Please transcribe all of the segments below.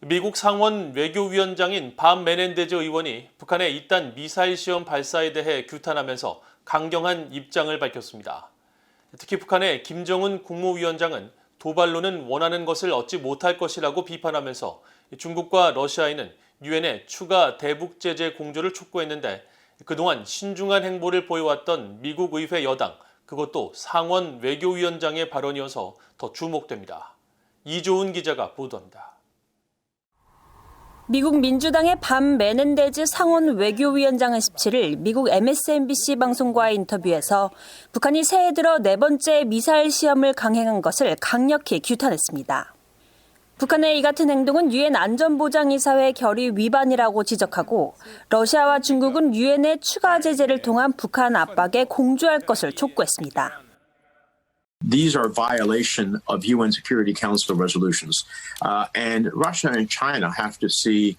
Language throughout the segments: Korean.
미국 상원 외교위원장인 밤 메넨데즈 의원이 북한의 이딴 미사일 시험 발사에 대해 규탄하면서 강경한 입장을 밝혔습니다. 특히 북한의 김정은 국무위원장은 도발로는 원하는 것을 얻지 못할 것이라고 비판하면서 중국과 러시아에는 유엔의 추가 대북 제재 공조를 촉구했는데 그동안 신중한 행보를 보여왔던 미국 의회 여당, 그것도 상원 외교위원장의 발언이어서 더 주목됩니다. 이조은 기자가 보도합니다. 미국 민주당의 밤 메넨데즈 상원 외교위원장은 17일 미국 MSNBC 방송과의 인터뷰에서 북한이 새해 들어 네 번째 미사일 시험을 강행한 것을 강력히 규탄했습니다. 북한의 이 같은 행동은 유엔 안전보장이사회 결의 위반이라고 지적하고 러시아와 중국은 유엔의 추가 제재를 통한 북한 압박에 공조할 것을 촉구했습니다. These are violation of UN Security Council resolutions. And Russia and China have to see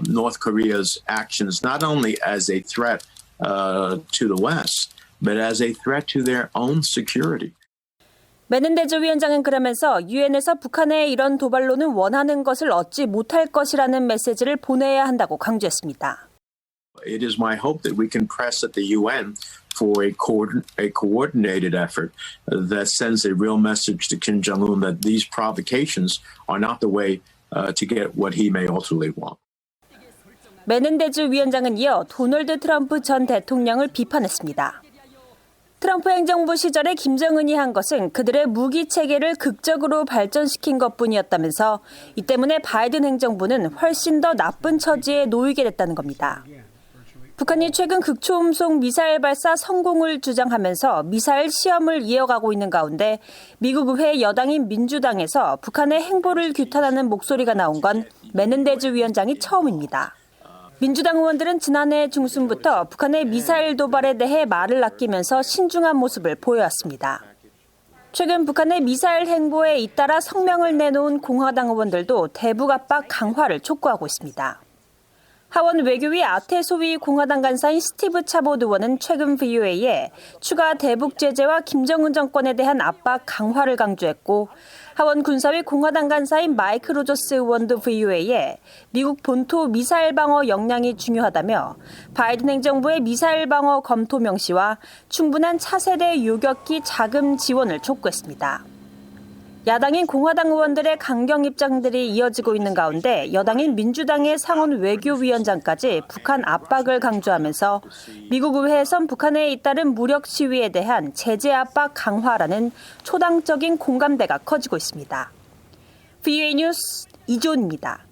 North Korea's actions not only as a threat to the West, but as a threat to their own security. 메넨데즈 위원장은 그러면서 유엔에서 북한의 이런 도발로는 원하는 것을 얻지 못할 것이라는 메시지를 보내야 한다고 강조했습니다. It is my hope that we can press at the UN for a coordinated effort that sends a real message to Kim Jong-un that these provocations are not the way to get what he may ultimately want. 메넨데즈 위원장은 이어 도널드 트럼프 전 대통령을 비판했습니다. 트럼프 행정부 시절에 김정은이 한 것은 그들의 무기 체계를 극적으로 발전시킨 것뿐이었다면서 이 때문에 바이든 행정부는 훨씬 더 나쁜 처지에 놓이게 됐다는 겁니다. 북한이 최근 극초음속 미사일 발사 성공을 주장하면서 미사일 시험을 이어가고 있는 가운데 미국 의회 여당인 민주당에서 북한의 행보를 규탄하는 목소리가 나온 건 메넨데즈 위원장이 처음입니다. 민주당 의원들은 지난해 중순부터 북한의 미사일 도발에 대해 말을 아끼면서 신중한 모습을 보여왔습니다. 최근 북한의 미사일 행보에 잇따라 성명을 내놓은 공화당 의원들도 대북 압박 강화를 촉구하고 있습니다. 하원 외교위 아태 소위 공화당 간사인 스티브 차봇 의원은 최근 VOA에 추가 대북 제재와 김정은 정권에 대한 압박 강화를 강조했고 하원 군사위 공화당 간사인 마이크 로저스 의원도 VOA에 미국 본토 미사일 방어 역량이 중요하다며 바이든 행정부의 미사일 방어 검토 명시와 충분한 차세대 요격기 자금 지원을 촉구했습니다. 야당인 공화당 의원들의 강경 입장들이 이어지고 있는 가운데 여당인 민주당의 상원 외교위원장까지 북한 압박을 강조하면서 미국 의회에선 북한에 잇따른 무력 시위에 대한 제재 압박 강화라는 초당적인 공감대가 커지고 있습니다. VOA 뉴스 이조은입니다.